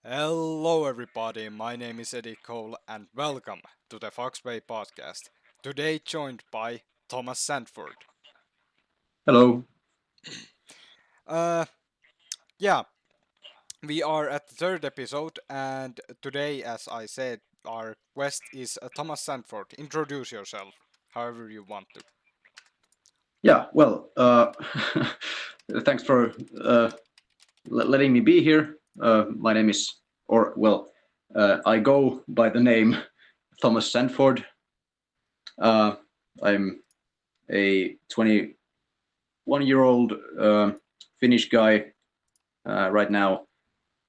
Hello, everybody. My name is Eddie Cole, and welcome to the Foxway podcast. Today, joined by Thomas Sandford. Hello. Uh, yeah, we are at the third episode, and today, as I said, our quest is Thomas Sandford. Introduce yourself, however you want to. Yeah, well, thanks for letting me be here. My name is, I go by the name Thomas Sandford. Uh, I'm a 21-year-old Finnish guy right now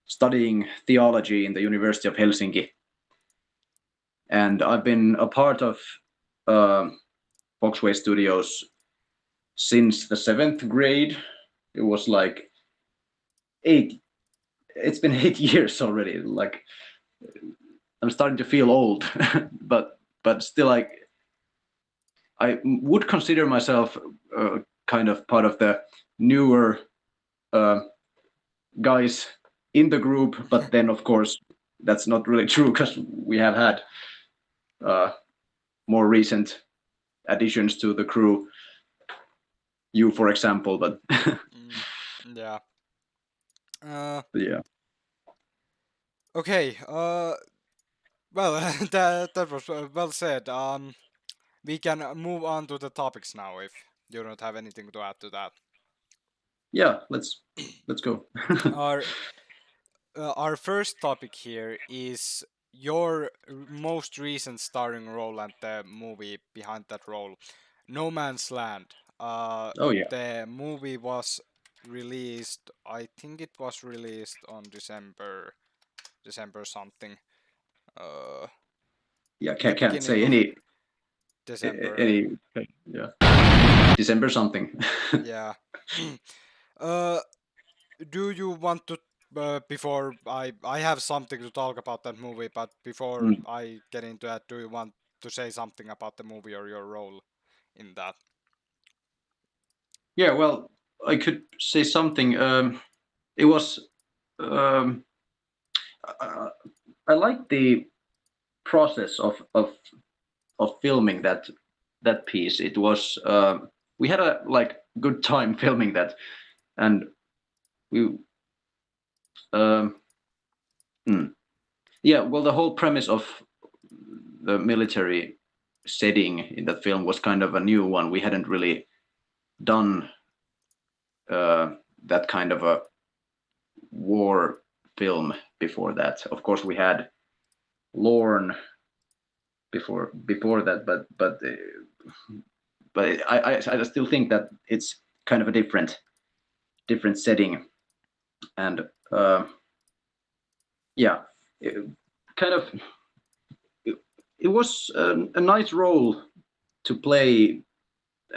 studying theology in the University of Helsinki. And I've been a part of uh, Foxway Studios since the seventh grade. It was like eight it's been 8 years already. Like I'm starting to feel old, but still, like I would consider myself kind of part of the newer uh, guys in the group. But then, of course, that's not really true because we have had uh, more recent additions to the crew. You, for example, but Yeah. Uh, yeah, okay. Well, that was well said. We can move on to the topics now if you don't have anything to add to that. yeah. Let's go. Our our first topic here is your most recent starring role and the movie behind that role, No Man's Land. Oh yeah, The movie was released. I think it was released on December something. Uh, yeah. the Can't beginning say of December. any yeah. December something. Yeah. uh, do you want to before I have something to talk about that movie, but before Mm. I get into that, do you want to say something about the movie or your role in that? Yeah, well, I could say something. It was um, I, I like the process of filming that piece. It was we had a like good time filming that, and we um, mm, yeah. Well, the whole premise of the military setting in that film was kind of a new one. We hadn't really done uh, that kind of a war film before that. Of course, we had Lorne before that, but I still think that it's kind of a different setting, and uh, yeah, it, kind of it, it was a nice role to play,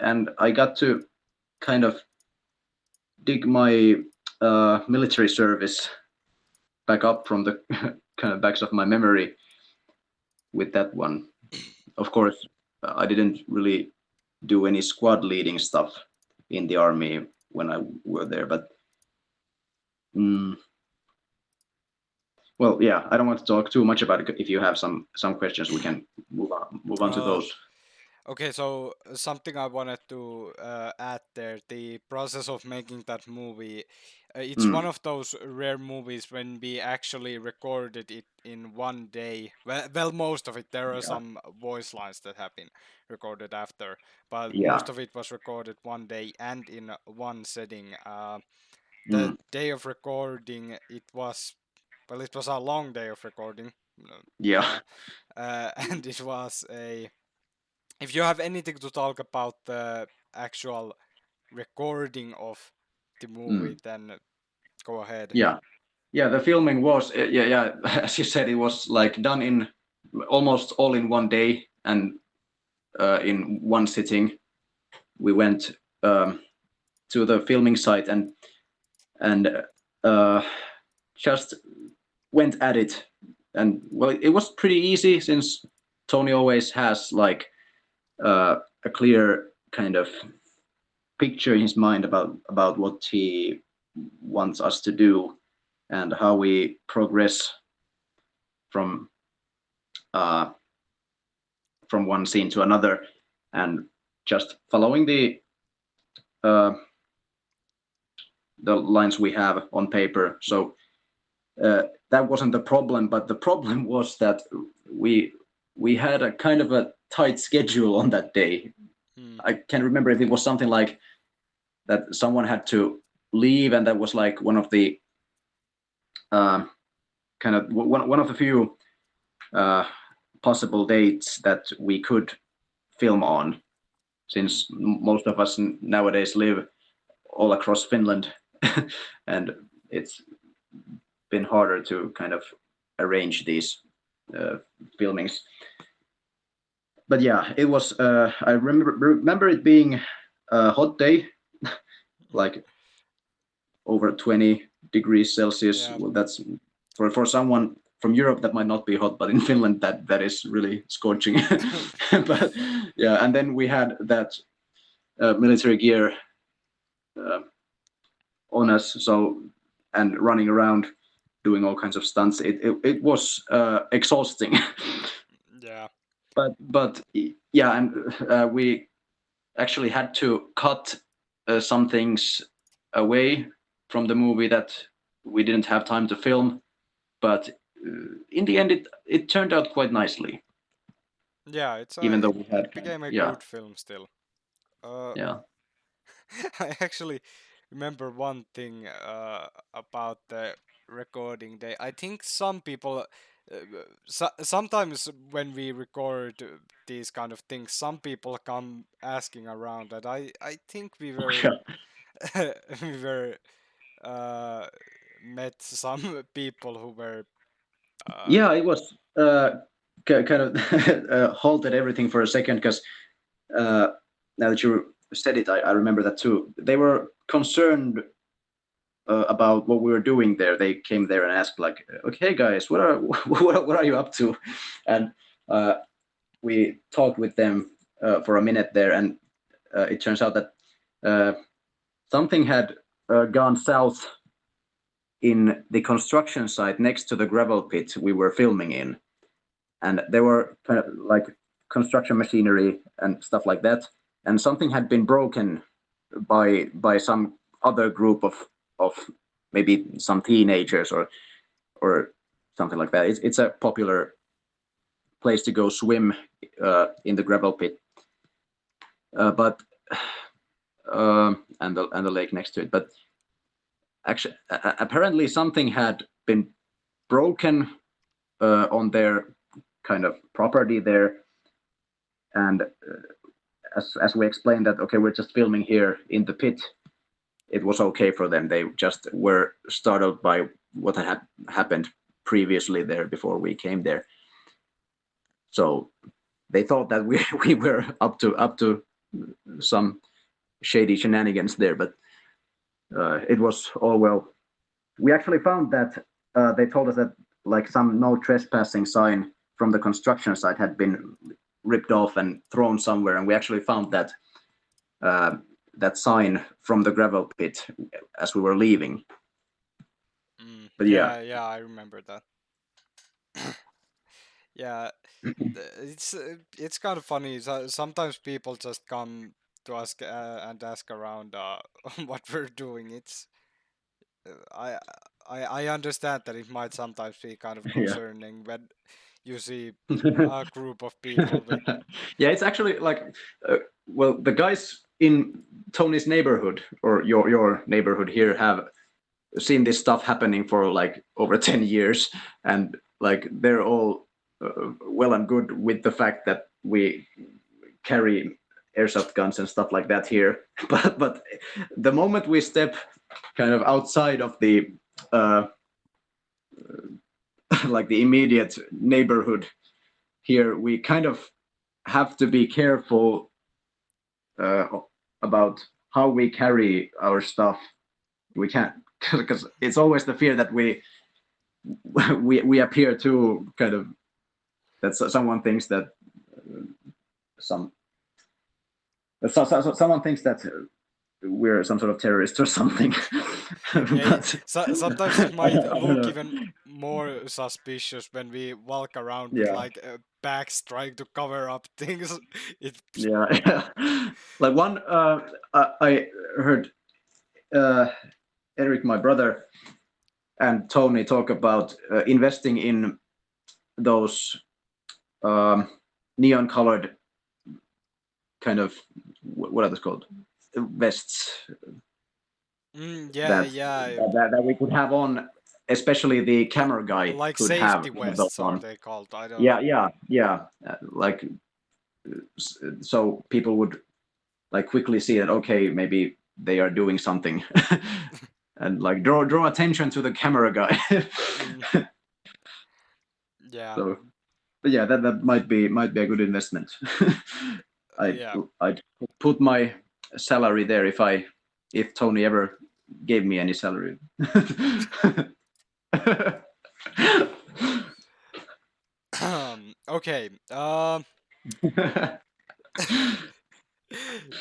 and I got to kind of dig my military service back up from the kind of backs of my memory with that one. Of course, I didn't really do any squad leading stuff in the army when I were there, but mm, well, yeah, I don't want to talk too much about it. If you have some questions, we can move on to uh those. okay, so something I wanted to add there, the process of making that movie, it's one Mm, of those rare movies when we actually recorded it in one day. Well, most of it. There are yeah, some voice lines that have been recorded after, but yeah, most of it was recorded one day and in one setting. The mm, day of recording, it was a long day of recording. yeah. Uh, and it was a if you have anything to talk about the actual recording of the movie, Mm, then go ahead. yeah, yeah. The filming was yeah. As you said, it was like done in almost all in one day and in one sitting. We went to the filming site and uh, just went at it. And well, it was pretty easy since Tony always has like a clear kind of picture in his mind about what he wants us to do. and how we progress from uh, from one scene to another, and just following uh, the lines we have on paper. So that wasn't the problem, but the problem was that we we had a kind of a tight schedule on that day. Mm. I can't remember if it was something like that someone had to leave, and that was like one of the uh, kind of one of the few uh, possible dates that we could film on, Mm. since most of us nowadays live all across Finland, and it's been harder to kind of arrange these uh, filmings. But yeah, it was. I remember it being a hot day, like over 20 degrees Celsius. Yeah. Well, that's for someone from Europe that might not be hot, but in Finland that is really scorching. But yeah, and then we had that military gear uh, on us, so and running around doing all kinds of stunts. It was exhausting. Yeah. But yeah, and we actually had to cut some things away from the movie that we didn't have time to film. But in the end, it turned out quite nicely, Yeah. even though It we had kind of, became a yeah, good film still. Uh, yeah. I actually remember one thing about the recording day. I think some people, sometimes when we record these kind of things, some people come asking around, and I think we were Yeah, we were uh, met some people who were uh, yeah, it was kind of halted everything for a second because now that you said it, I remember that too. They were concerned about what we were doing there. They came there and asked, like, "Okay, guys, what are what are you up to?" And uh, we talked with them for a minute there, and it turns out that uh, something had gone south in the construction site next to the gravel pit we were filming in, and there were kind of like construction machinery and stuff like that, and something had been broken by some other group of maybe some teenagers or something like that. It's a popular place to go swim in the gravel pit, but and the lake next to it. But actually, apparently something had been broken on their kind of property there, and as we explained that, okay, we're just filming here in the pit, it was okay for them. They just were startled by what had happened previously there before we came there. So they thought that we we were up to some shady shenanigans there, but it was all well. We actually found that they told us that like some no trespassing sign from the construction site had been ripped off and thrown somewhere, and we actually found uh, that sign from the gravel pit as we were leaving. But yeah, yeah, yeah, I remember that. Yeah, it's kind of funny. Sometimes people just come to ask and ask around what we're doing. It's I I understand that it might sometimes be kind of yeah. concerning when you see a group of people with Yeah, it's actually like, well, the guys in Tony's neighborhood or your neighborhood here have seen this stuff happening for like over 10 years, and like they're all well and good with the fact that we carry airsoft guns and stuff like that here. But the moment we step kind of outside of the uh, like the immediate neighborhood here, we kind of have to be careful uh, about how we carry our stuff. We can't because it's always the fear that we appear too kind of that someone thinks that some someone thinks that we're some sort of terrorist or something. Yeah, But so, sometimes it I might don't look know. even more suspicious when we walk around with Yeah, like bags trying to cover up things. It yeah, yeah. Like one, I heard uh, Eric, my brother, and Tony talk about investing in those um, neon-colored kind of what are those called vests yeah, that, yeah, that we could have on, especially the l- camera guy like could have safety one of those vests are on. they called? I don't Yeah, know. yeah, yeah. Like so people would like quickly see that okay, maybe they are doing something, and like draw attention to the camera guy. Mm, yeah, So, but yeah, that might be a good investment. I yeah. I'd put my salary there if Tony ever gave me any salary. Okay.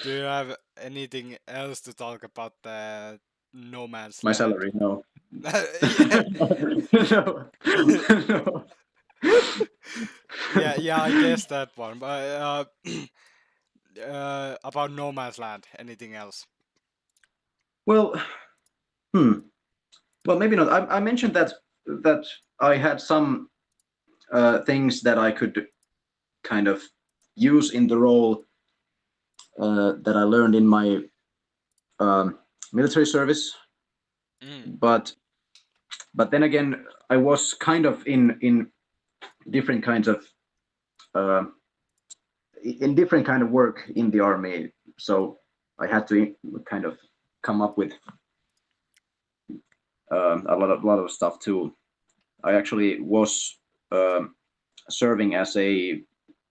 Do you have anything else to talk about the No Man's My Land? salary, no. Yeah. No. No. Yeah, yeah, I guess that one. But about No Man's Land, anything else? Well, hmm. Well, maybe not. I mentioned that I had some things that I could kind of use in the role that I learned in my military service, Mm, but then again, I was kind of in different kinds of uh, different kind of work in the army, so I had to kind of come up with a lot of stuff too. I actually was um, serving as a,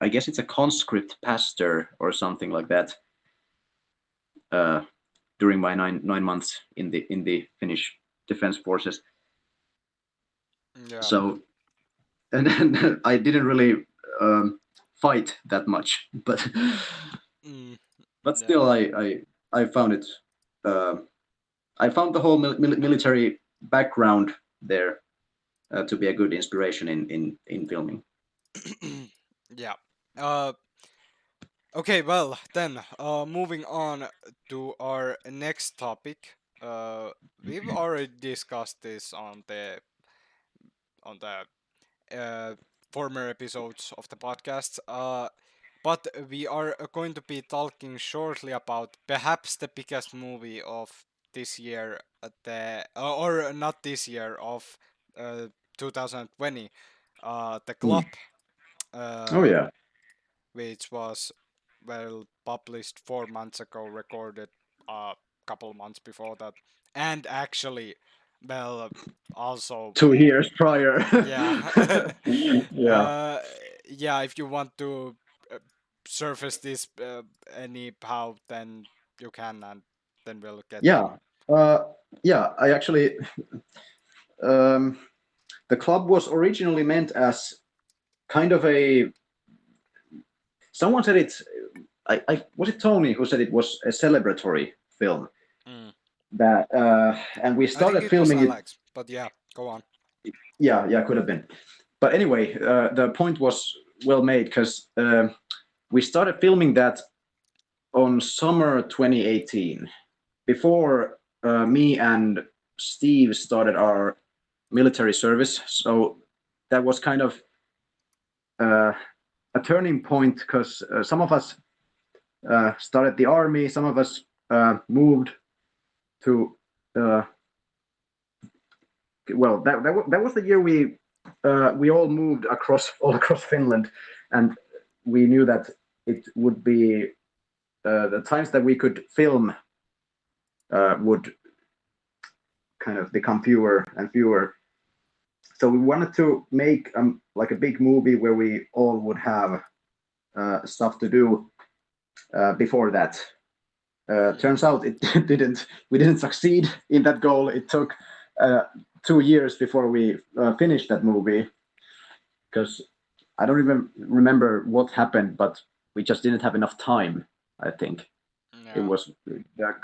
I guess it's a conscript pastor or something like that, uh, during my nine months in the Finnish defense forces. yeah. So and then I didn't really fight that much, but Mm, yeah. still I found it. Uh, I found the whole military background there to be a good inspiration in filming. Yeah. Uh, okay, well, then, moving on to our next topic. We've already discussed this on the former episodes of the podcast. But we are going to be talking shortly about perhaps the biggest movie of this year, or not this year, of uh, 2020, The Hmm. Club, Oh uh, yeah, which was well published 4 months ago, recorded a couple months before that, and actually, well, also 2 years prior. yeah. Yeah, uh, yeah, if you want to uh, surface this anyhow, then you can, and then we'll get to. yeah, uh, yeah. I actually um, the club was originally meant as kind of a. Someone said it's. I was it Tony who said it was a celebratory film Mm. that and we I think started it was filming it. Alex, but yeah, go on. Yeah, yeah, could have been. But anyway, the point was well made because we started filming that on summer 2018 before me and Steve started our military service. So that was kind of uh, a turning point because some of us started the army, some of us moved to. Well, that was the year we all moved across all across Finland, and we knew that it would be the times that we could film would kind of become fewer and fewer. So we wanted to make like a big movie where we all would have stuff to do before that. Mm. Turns out it didn't. We didn't succeed in that goal. It took uh, 2 years before we finished that movie because I don't even remember what happened, but we just didn't have enough time. I think it Yeah. was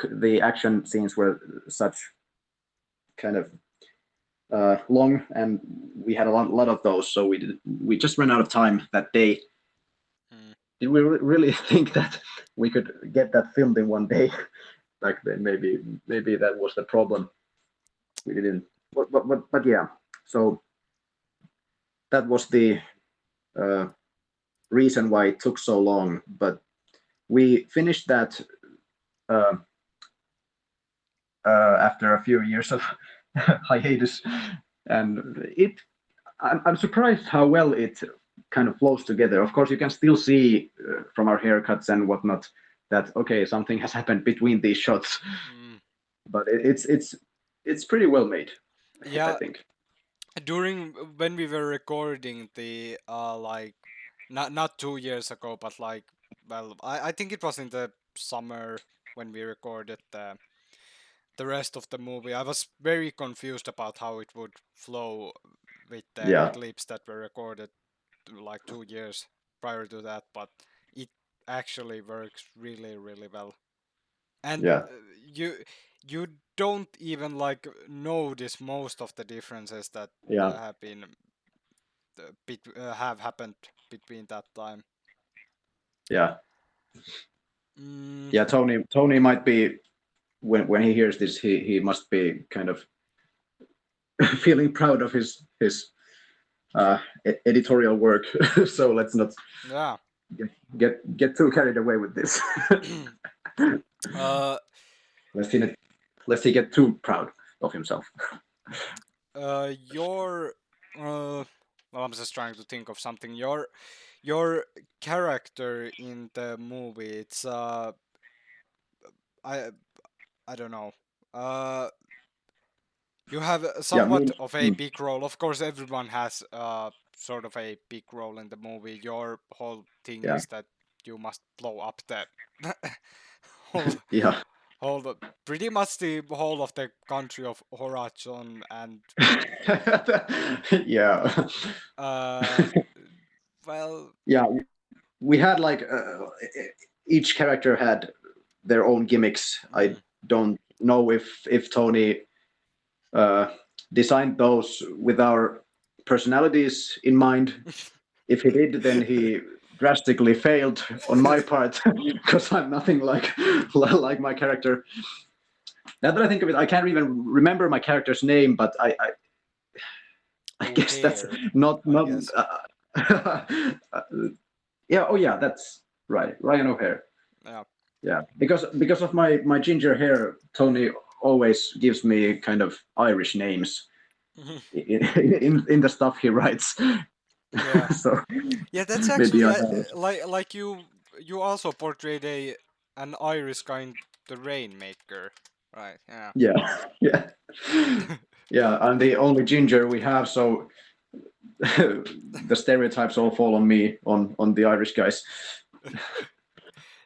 the action scenes were such. kind of long, and we had a lot of those. So we just ran out of time that day. Mm. Did we really think that we could get that filmed in one day back then? Maybe that was the problem. We didn't. But yeah. So that was the uh, reason why it took so long. But we finished that uh, after a few years of hiatus, and I'm surprised how well it kind of flows together. Of course, you can still see from our haircuts and whatnot that okay, something has happened between these shots, Mm. but it's pretty well made, I Yeah, think. during when we were recording the like not 2 years ago, but like, well, I think it was in the summer when we recorded the rest of the movie. I was very confused about how it would flow with the Yeah, clips that were recorded like 2 years prior to that, but it actually works really, really well. And yeah, you don't even like notice most of the differences that yeah, have been have happened between that time. yeah, Mm, yeah. Tony might be when he hears this, he must be kind of feeling proud of his editorial work. So let's not yeah. get too carried away with this. uh, Lest he lest he get too proud of himself. your well, I'm just trying to think of something. Your character in the movie, it's I I don't know. You have Yeah, somewhat me. of a big role. Of course, everyone has sort of a big role in the movie. Your whole thing Yeah, is that you must blow up the whole yeah, whole pretty much the whole of the country of Horizon and yeah, uh well yeah. We had like each character had their own gimmicks. I mm, don't know if Tony uh, designed those with our personalities in mind. If he did, then he drastically failed on my part because I'm nothing like like my character. Now that I think of it, I can't even remember my character's name, but I guess that's O'Hare, I not. guess. Uh, yeah. Oh yeah, that's right. Ryan O'Hare. Yeah. Yeah, because of my ginger hair, Tony always gives me kind of Irish names in the stuff he writes. Yeah. So Yeah, that's maybe actually I have. like you also portrayed a an Irish guy in The Rainmaker, right? Yeah. Yeah, yeah, yeah. I'm the only ginger we have, so the stereotypes all fall on me on the Irish guys.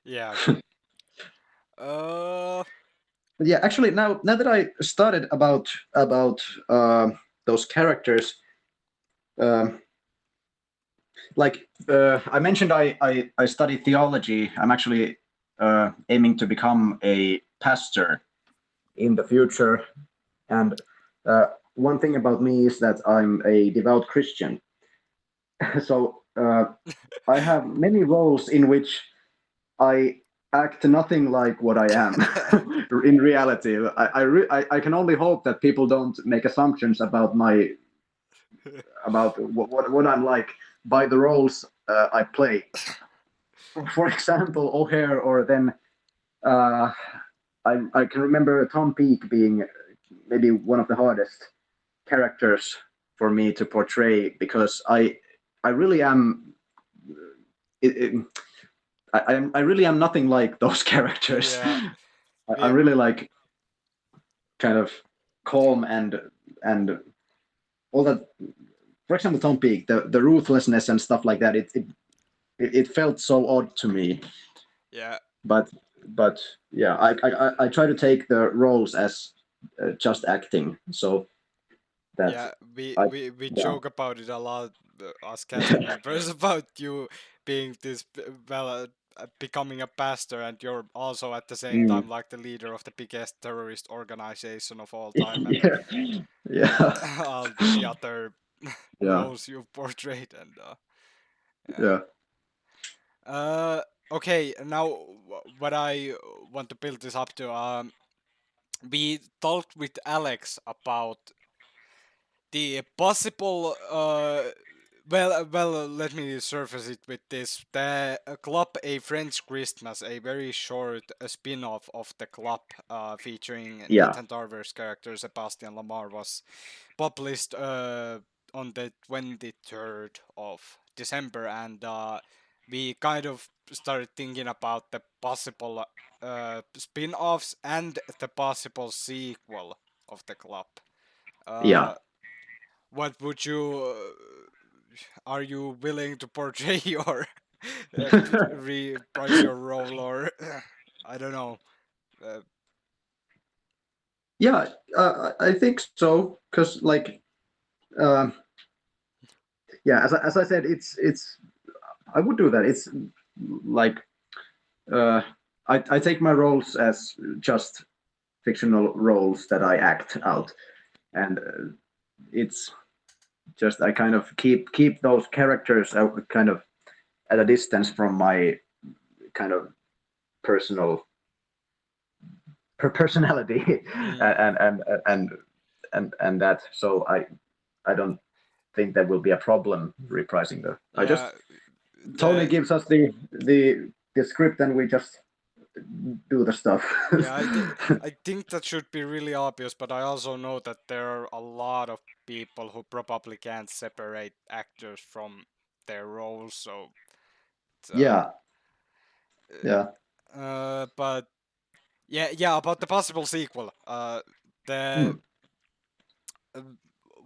Yeah. Uh. But yeah, actually, now that I started about those characters, um, like I mentioned, I study theology. I'm actually aiming to become a pastor in the future, and one thing about me is that I'm a devout Christian. So I have many roles in which I act nothing like what I am in reality. I can only hope that people don't make assumptions about my about what I'm like by the roles I play. For example, O'Hare, or then uh, I can remember Tom Peake being maybe one of the hardest characters for me to portray because I really am it, it, I really am nothing like those characters. Yeah. I'm We really like kind of calm and all that. For example, Tom Peake, the ruthlessness and stuff like that. It felt so odd to me, yeah. but but yeah, I try to take the roles as just acting, so that Yeah, we, I we we yeah joke about it a lot, us cast members, about you being this well. becoming a pastor, and you're also at the same Mm. time like the leader of the biggest terrorist organization of all time, and Yeah, yeah, all the other yeah, roles you've portrayed, and yeah. yeah, Okay, now what I want to build this up to, we talked with Alex about the possible let me surface it with this. The club A French Christmas, a very short spin-off of the club, featuring yeah, Nathan Tarver's character Sebastian Lamar, was published on the 23rd of December, and we kind of started thinking about the possible spin-offs and the possible sequel of the club. yeah. Uh, what would you are you willing to portray your reprise your role, or I don't know. Uh, Yeah, I think so. Because like, um, yeah, as I said, it's I would do that. It's like uh, I take my roles as just fictional roles that I act out, and it's just I kind of keep those characters out, kind of at a distance from my kind of personal personality mm, and that. So I don't think that will be a problem reprising the. I yeah, just Tony the gives us the script and we just do the stuff. yeah, I think that should be really obvious, but I also know that there are a lot of people who probably can't separate actors from their roles, so Yeah, yeah. but yeah, about the possible sequel. The Hmm. uh,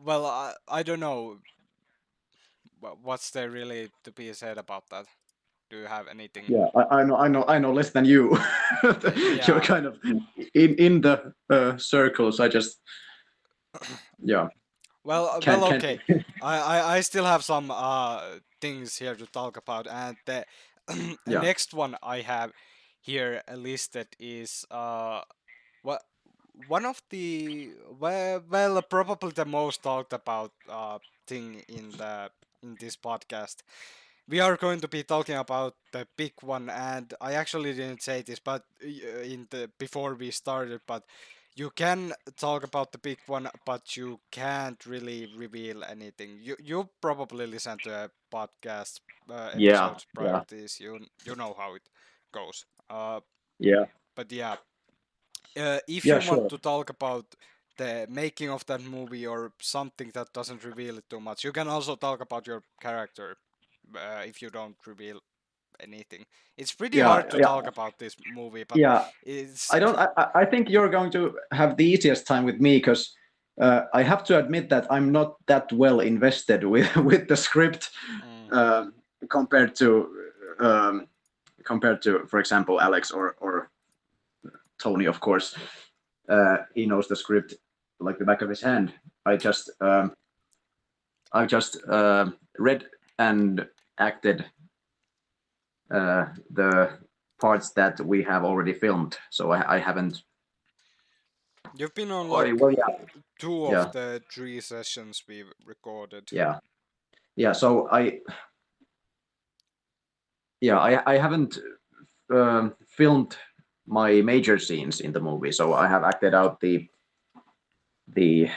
well, I don't know. What's there really to be said about that? Do you have anything? Yeah, I know less than you. You're Yeah. kind of in the circles. I just yeah Well, can't okay. I still have some things here to talk about, and the yeah next one I have here listed is what one of the probably the most talked about thing in this podcast. We are going to be talking about the big one, and I actually didn't say this, but in the before we started, but you can talk about the big one, but you can't really reveal anything. You probably listen to a podcast yeah episodes prior yeah to this. You know how it goes. yeah But yeah, if yeah you want sure to talk about the making of that movie or something that doesn't reveal it too much, you can also talk about your character if you don't reveal anything. It's pretty yeah hard to yeah talk about this movie, but yeah. it's I don't. I think you're going to have the easiest time with me because I have to admit that I'm not that well invested with with the script mm, uh, compared to um, for example, Alex or Tony. Of course, he knows the script like the back of his hand. I just read and acted the parts that we have already filmed. So I haven't. you've been on Or, like well, yeah, two of yeah, the three sessions we've recorded. yeah, yeah. So I haven't filmed my major scenes in the movie. So I have acted out the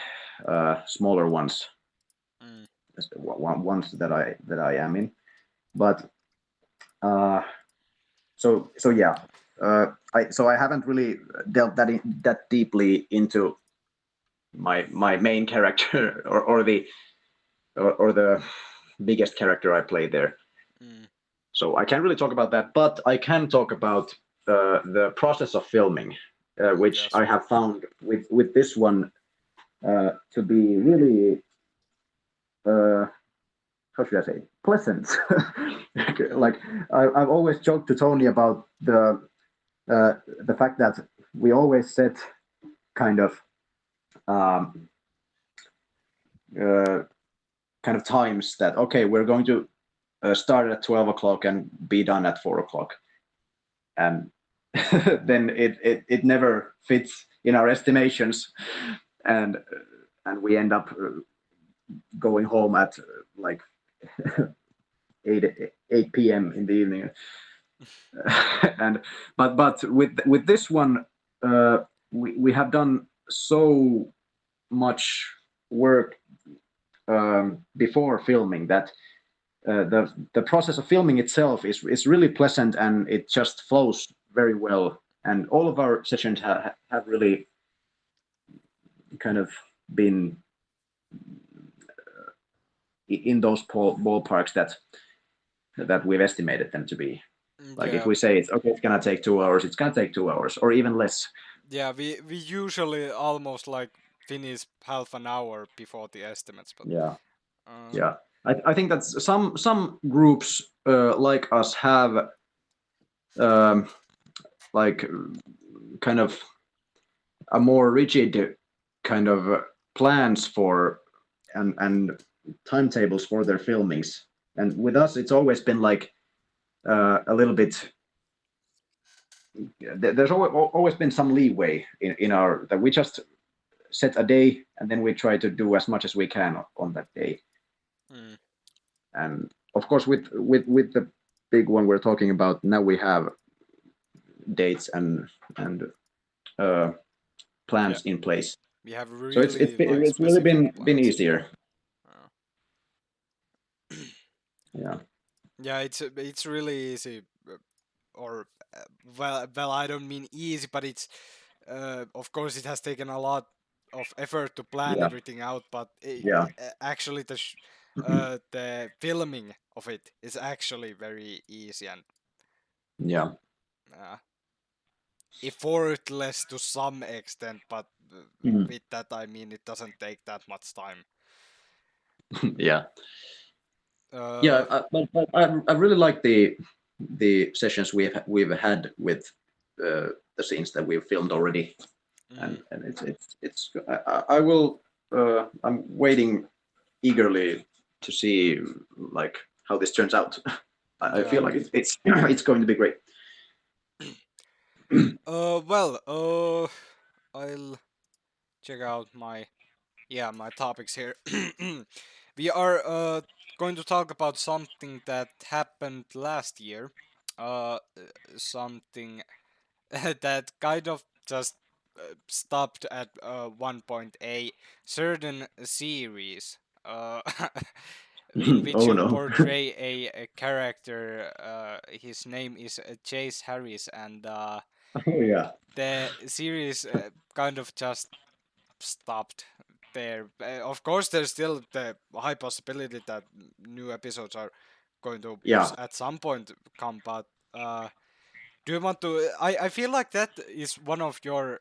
smaller ones, Mm. ones that I am in. But uh, so yeah, I haven't really delved that deeply into my main character or the biggest character I played there. Mm. So I can't really talk about that, but I can talk about the process of filming, which Yes. I have found with this one to be really how should I say pleasant. Mm. Like I've always joked to Tony about the fact that we always set kind of um, uh, kind of times that okay we're going to start at 12 o'clock and be done at 4 o'clock. and then it never fits in our estimations, and we end up going home at like 8 p.m. in the evening. And but with this one, we have done so much work before filming that the process of filming itself is really pleasant, and it just flows very well. And all of our sessions have really kind of been in those ballparks that we've estimated them to be. Like if Yeah, we say it's okay, it's gonna take 2 hours, it's gonna take 2 hours, or even less. yeah. We usually almost like finish half an hour before the estimates, but Yeah, uh, yeah. I think that some groups like us have um, like kind of a more rigid kind of plans for and timetables for their filmings. And with us, it's always been like a little bit. There's always been some leeway in our that we just set a day and then we try to do as much as we can on that day. mm, And of course, with the big one we're talking about now, we have dates and uh, yeah, plans in place. we have So really like it's really specific been plans. easier. Uh, Yeah. yeah, it's really easy, or well, I don't mean easy, but it's of course it has taken a lot of effort to plan Yeah. everything out, but Yeah. actually the filming of it is actually very easy and Yeah. uh, effortless to some extent, but Mhm. with that I mean it doesn't take that much time. Yeah. Uh, Yeah. But I really like the sessions we've had with the scenes that we've filmed already, mm, and it's I will I'm waiting eagerly to see like how this turns out. I yeah. feel like it's it's going to be great. Well, I'll check out my my topics here. We are going to talk about something that happened last year. Something that kind of just stopped at one point, a certain series in which Oh you no. portray a character. His name is Chase Harris, and Oh yeah. the series kind of just stopped there. Of course, there's still the high possibility that new episodes are going to Yeah. at some point come, but do you want to? I feel like that is one of your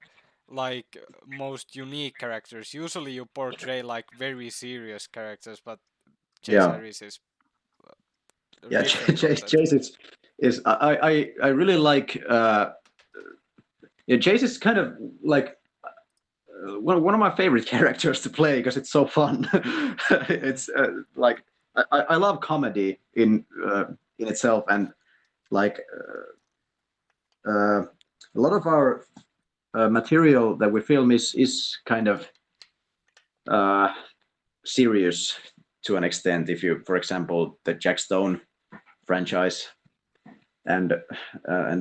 like most unique characters. Usually, you portray like very serious characters, but Chase Yeah. Harris is Yeah. different from that. Chase is I really like yeah, Chase is kind of like one of my favorite characters to play because it's so fun. Mm, It's like I love comedy in itself, and like a lot of our material that we film is kind of uh, serious to an extent. If you, for example, the Jack Stone franchise and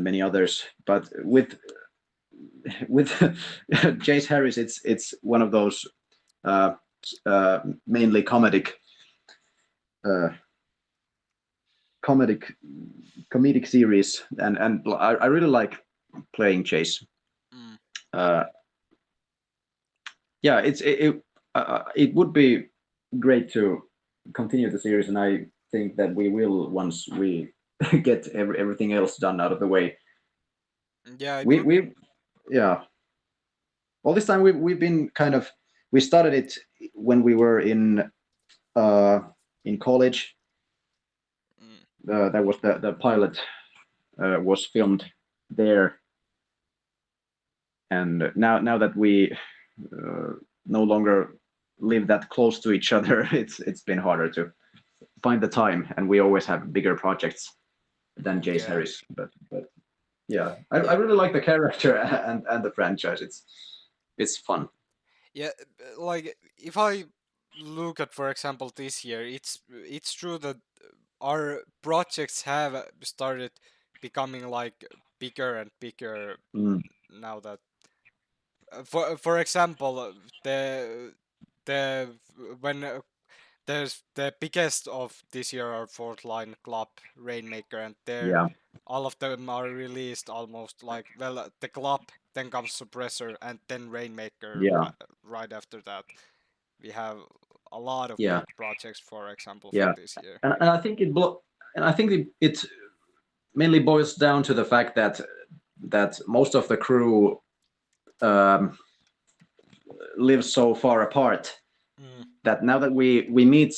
many others, but with Chase Harris, it's one of those uh, mainly uh, comedic comedic series, and I really like playing Chase. mm, Uh, yeah, it would be great to continue the series, and I think that we will once we get everything else done out of the way. yeah, it would. We yeah, all this time we've been kind of we started it when we were uh in college. Mm, That was the pilot was filmed there, and now that we uh, no longer live that close to each other, it's been harder to find the time, and we always have bigger projects than Jace yeah, Harris. But yeah. I Yeah, really like the character and the franchise. It's fun. yeah. Like if I look at, for example, this year, it's true that our projects have started becoming like bigger and bigger Mm, now that for example the when there's the biggest of this year are fourth line club Rainmaker, and they're yeah, all of them are released almost like, well, the club, then comes Suppressor, and then Rainmaker yeah, right after that. We have a lot of yeah, big projects, for example, for yeah. this year. And I think and I think it mainly boils down to the fact that most of the crew um, lives so far apart Mm, that now that we meet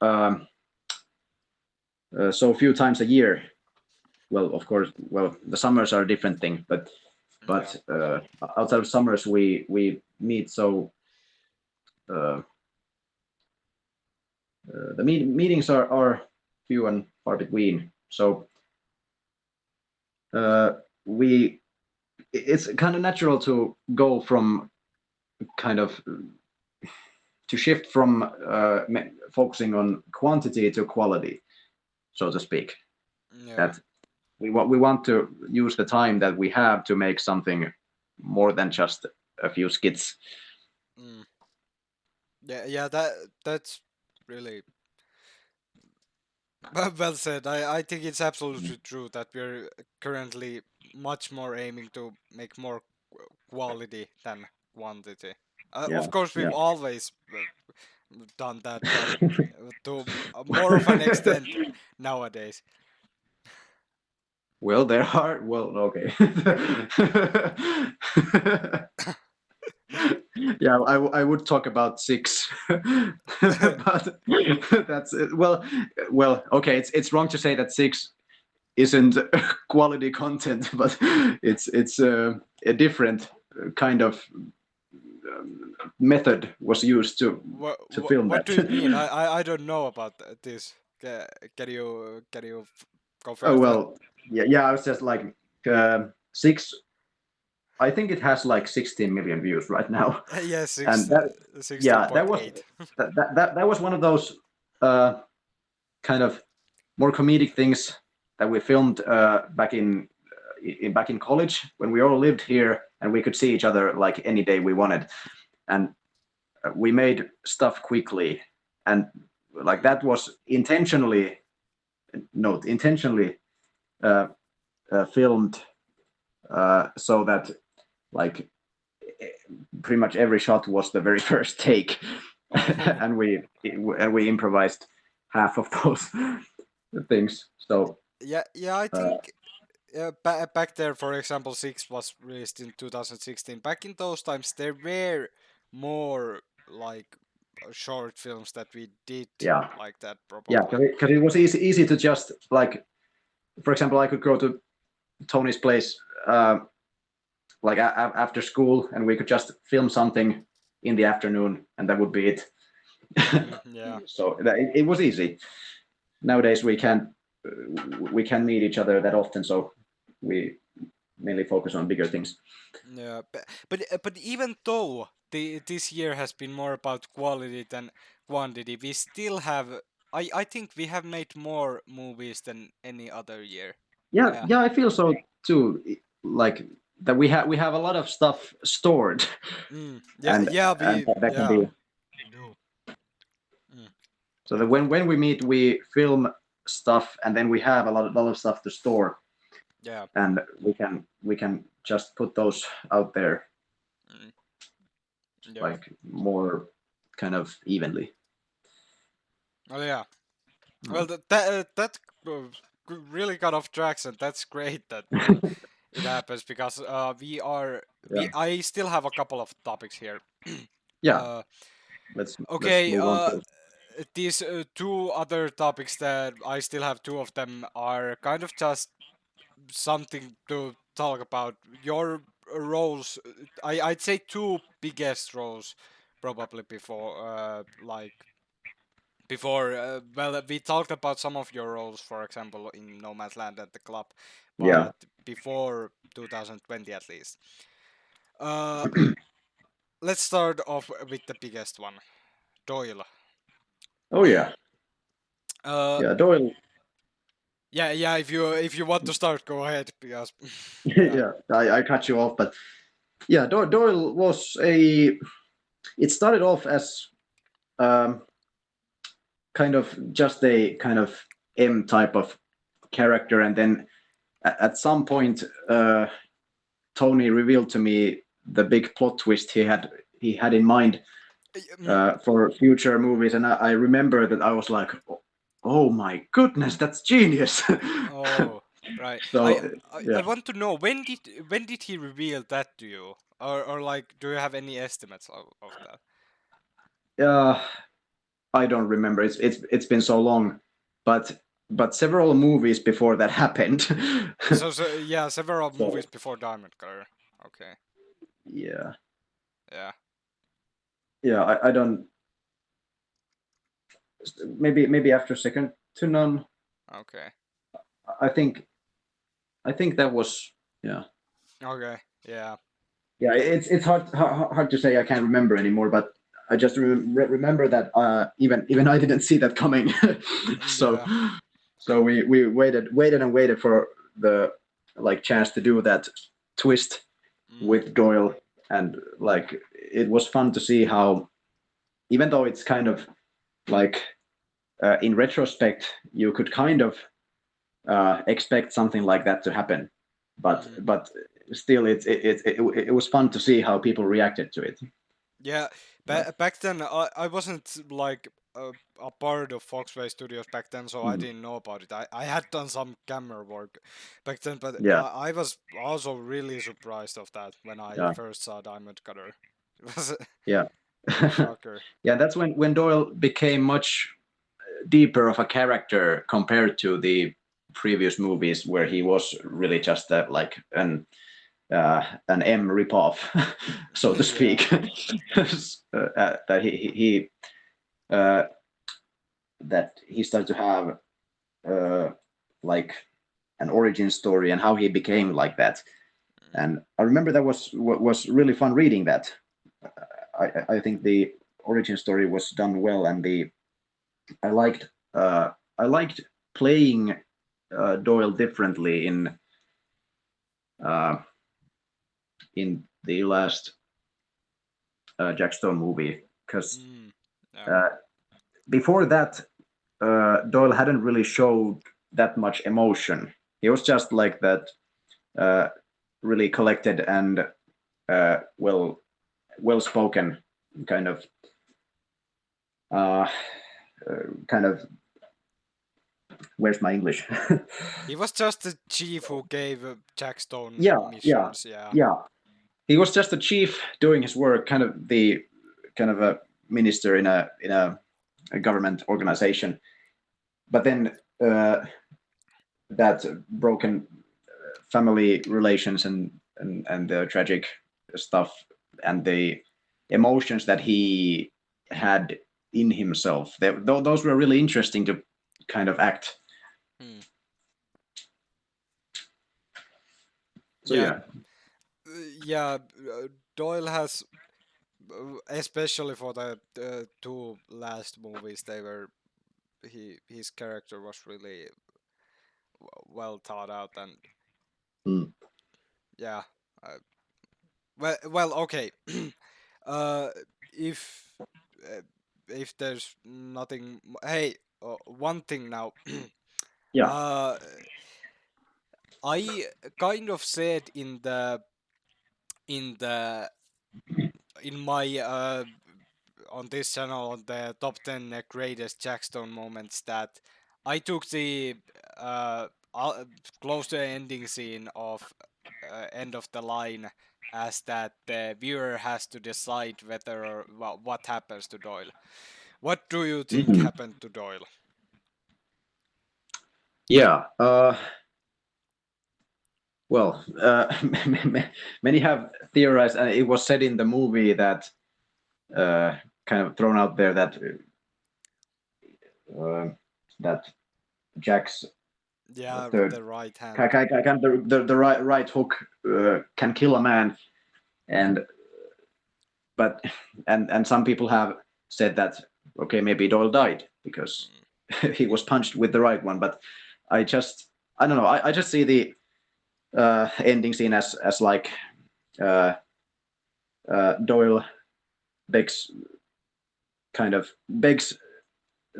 um, so few times a year. Well, of course, well the summers are a different thing, yeah. but outside of summers we meet so uh, the meetings are few and far between. So uh, we it's kind of natural to go from kind of to shift from focusing on quantity to quality, so to speak. Yeah. That we want to use the time that we have to make something more than just a few skits. Mm. Yeah, yeah, that's really well said. I think it's absolutely true that we're currently much more aiming to make more quality than quantity. Yeah, Of course, we've yeah. always done that, but to more of an extent nowadays. Well, there are. Well, okay. Yeah, I would talk about six, but that's it. Well, okay. It's wrong to say that six isn't quality content, but it's a different kind of method was used to film What that. do you mean? I don't know about this. Can you go Oh further? well, yeah. I was just like six. I think it has like 16 million views right now, Yeah, and that sixteen yeah, point eight. that was one of those uh, kind of more comedic things that we filmed back in college when we all lived here and we could see each other like any day we wanted, and we made stuff quickly, and like Mm. that was intentionally uh, filmed so that like pretty much every shot was the very first take, Oh. and we improvised half of those things. So Yeah, yeah, I uh, think back there, for example, 6 was released in 2016. Back in those times, there were more like short films that we did yeah, like that, yeah, probably. because it was easy to just like, for example, I could go to Tony's place like after school, and we could just film something in the afternoon, and that would be it. Mm, yeah, So it was easy. Nowadays we can't meet each other that often, so we mainly focus on bigger things. yeah, but even though this year has been more about quality than quantity, we still have. I think we have made more movies than any other year. Yeah, Yeah. yeah, I feel so too. Like that we have a lot of stuff stored, Mm, yeah, and yeah, and that can yeah, be we do. Mm, so that when we meet, we film stuff, and then we have a lot of stuff to store, yeah. and we can just put those out there Mm, yeah. like more kind of evenly. Oh yeah. Mm. Well, that really got off tracks, and that's great that it happens because Yeah, we I still have a couple of topics here. yeah. uh, Let's okay. move on to. These two other topics that I still have, two of them are kind of just something to talk about. Your roles, I'd say two biggest roles probably before, like before. Well, we talked about some of your roles, for example, in No Man's Land at the club, Yeah. but before 2020 at least. Uh, let's start off with the biggest one, Doyle. Oh yeah. Uh, Yeah. Doyle. yeah, yeah. If you want to start, go ahead because yeah. Yeah. I cut you off, but yeah, Doyle was a. It started off as um, kind of just a kind of M type of character, and then at some point, Tony revealed to me the big plot twist he had in mind Mm, for future movies, and I remember that I was like, "Oh my goodness, that's genius!" oh, right. I, So I yeah, want to know when did he reveal that to you, or like, do you have any estimates of that? uh, I don't remember. It's been so long, but several movies before that happened. So yeah, several So movies before Diamond Cutter. Okay. yeah, Yeah. yeah. I don't. Maybe after second to none. Okay. I think I think that was yeah. Okay. Yeah. Yeah, it's hard to say. I can't remember anymore, but I just remember that even I didn't see that coming. so Yeah. we waited and waited for the like chance to do that twist Mm. with Doyle, and like it was fun to see how, even though it's kind of like in retrospect you could kind of expect something like that to happen, but Mm. still it was fun to see how people reacted to it. Yeah. But Back then, I wasn't like a part of Foxway Studios back then, so I mm, didn't know about it. I had done some camera work back then, but yeah, I was also really surprised of that when I yeah, first saw Diamond Cutter. It was yeah. a shocker. Yeah, that's when Doyle became much deeper of a character compared to the previous movies where he was really just an M ripoff, so to Yeah. speak. That uh, he started to have uh, like an origin story and how he became like that. Mm. And I remember that was really fun reading that. I think the origin story was done well, and the I liked I liked playing Doyle differently uh, in the last Jack Stone movie, because Mm. Yeah. uh, before that Doyle hadn't really showed that much emotion. He was just like that, uh, really collected and well spoken kind of uh, kind of where's my English? He was just the chief who gave Jack Stone yeah, yeah, missions. Yeah. yeah. He was just a chief doing his work, kind of a minister a government organization. But then that broken family relations and the tragic stuff and the emotions that he had in himself, those were really interesting to kind of act. Mm. So Yeah. yeah. Yeah. Doyle has, especially for the two last movies, they were his character was really well thought out, and Mm. yeah. Uh, well, okay. uh, if uh, if there's nothing, hey, one thing now. Yeah. uh, I kind of said in the in my on this channel on the top 10 greatest Jackstone moments that I took the uh, close to the ending scene of end of the line as that the viewer has to decide whether or what happens to Doyle. What do you think Mhm. happened to Doyle? Yeah. Well, many have theorized, and it was said in the movie that kind of thrown out there that uh, that Jack's Yeah, with third the right hand. can the right hook can kill a man, and but and some people have said that okay, maybe Doyle died because Mm. he was punched with the right one, but I don't know, I just see the ending scene as like uh, Doyle begs begs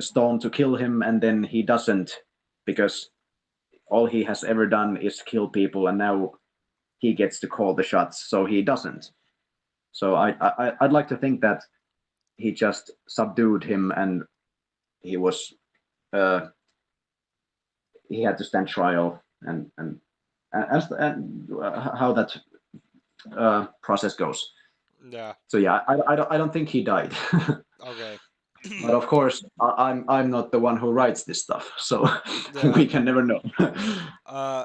Stone to kill him, and then he doesn't because all he has ever done is kill people, and now he gets to call the shots, so he doesn't. So I'd like to think that he just subdued him, and he was uh, he had to stand trial, and how that process goes. Yeah. So yeah, I don't think he died. Okay. But of course, I'm not the one who writes this stuff, so Yeah. we can never know. Uh,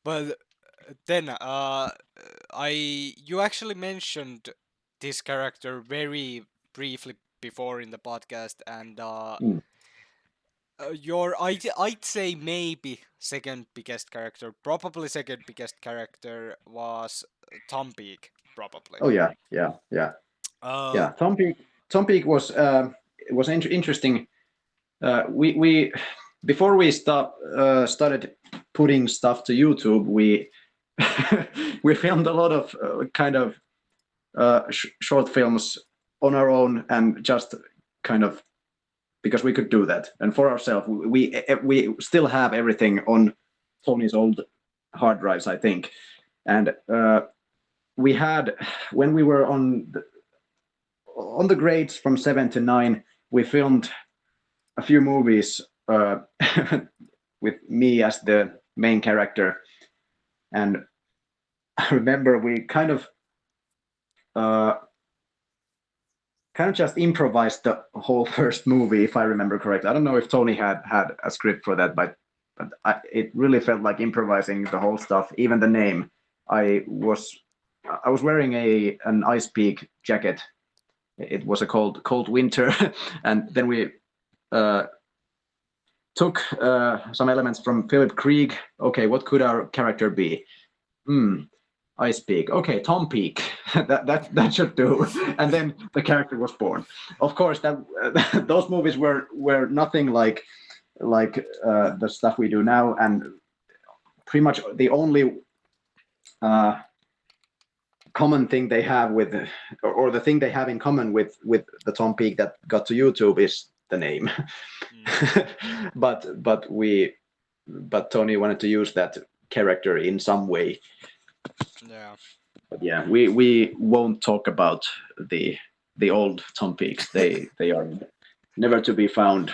but then I you actually mentioned this character very briefly before in the podcast, and Mm. your I'd say maybe second biggest character, probably second biggest character was Tom Peake, probably. Oh yeah, yeah, yeah, Uh, yeah. Tom Peake was interesting. We before we started putting stuff to YouTube, we we filmed a lot of short films on our own, and just kind of because we could do that, and for ourselves, we still have everything on Tony's old hard drives, I think, and we had when we were on the grades from 7 to 9, we filmed a few movies with me as the main character, and I remember we uh, kind of just improvised the whole first movie, if I remember correctly. I don't know if Tony had a script for that, but it really felt like improvising the whole stuff, even the name. I was I was wearing a an Ice Peak jacket. It was a cold winter, and then we uh, took some elements from Philip Krieg. Okay, what could our character be? Hmm, Ice Peak. Okay, Tom Peak. That should do. And then the character was born. Of course, that those movies were nothing like the stuff we do now, and pretty much the only uh, common thing they have with, or the thing they have in common with the Tom Peak that got to YouTube is the name. mm, But Tony wanted to use that character in some way. yeah. But yeah, we won't talk about the old Tom Peaks. They are never to be found.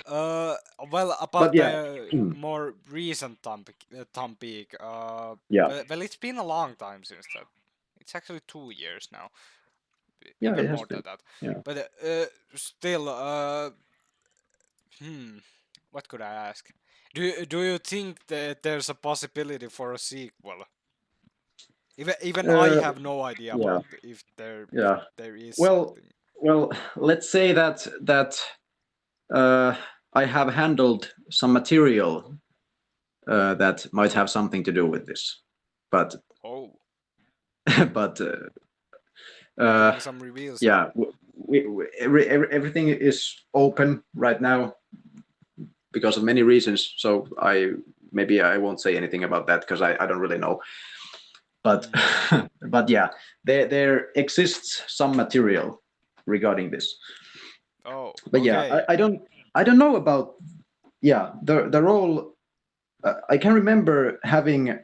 Uh, well, But about yeah, the more recent Tom Peak, yeah, well, it's been a long time since that. It's actually 2 years now, yeah, even it has more than been. that. Yeah. But still, hmm, what could I ask? Do you think that there's a possibility for a sequel? Even I Uh, have no idea yeah, about if yeah. there is Well, something. well, let's say that uh, I have handled some material that might have something to do with this, but Oh, but uh, making some reveals yeah, now. everything is open right now because of many reasons. So maybe I won't say anything about that because I don't really know. But Mm. but yeah, there exists some material regarding this. Oh, But yeah, okay. I don't know about yeah the role. I can remember having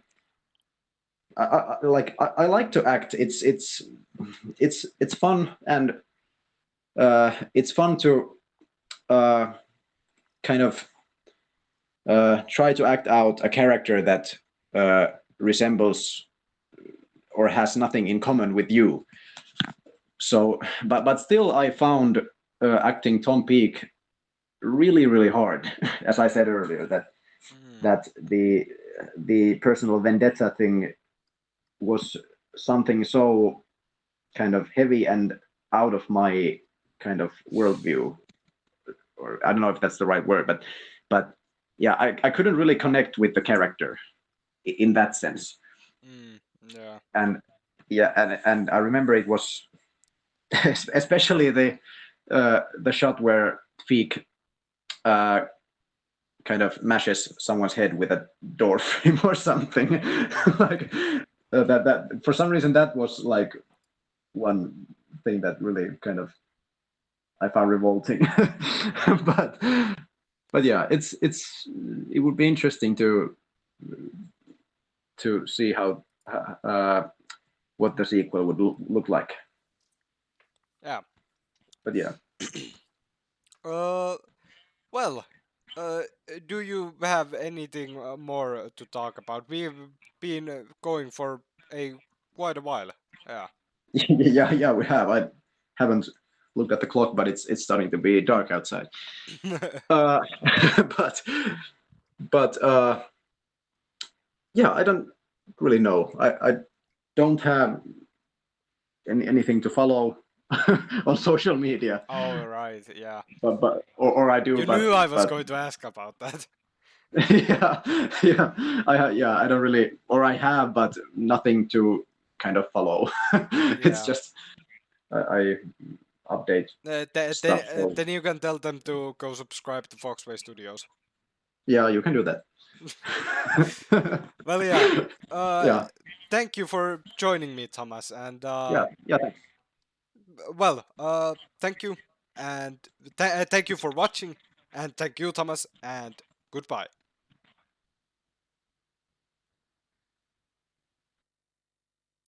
I like to act. It's fun, and it's fun to uh, kind of try to act out a character that uh, resembles or has nothing in common with you. So, but still, I found acting Tom Peake really hard, as I said earlier. Mm. That the personal vendetta thing was something so kind of heavy and out of my kind of worldview, or I don't know if that's the right word, but yeah, I couldn't really connect with the character in that sense. Mm, yeah. And yeah, and I remember it was especially the shot where Feek uh, kind of mashes someone's head with a door frame or something. Like that for some reason that was like one thing that really kind of I found revolting. Yeah. but but yeah, it would be interesting to see how what the sequel would look like. Yeah. But yeah, Uh, well, do you have anything more to talk about? We've been going for a quite a while. Yeah. yeah, we have. I haven't looked at the clock, but it's starting to be dark outside. Uh, but but yeah, I don't really know. I don't have anything to follow on social media, All right. Yeah. but or I do, You knew I was but going to ask about that. yeah, yeah, yeah, I don't really, or I have, but nothing to kind of follow. It's Yeah. just I update stuff. So Then you can tell them to go subscribe to Foxway Studios. yeah, you can do that. Well, yeah. Uh, Yeah, Thank you for joining me, Thomas. And yeah, yeah. Thanks. well, thank you, and thank you for watching, and thank you, Thomas, and goodbye.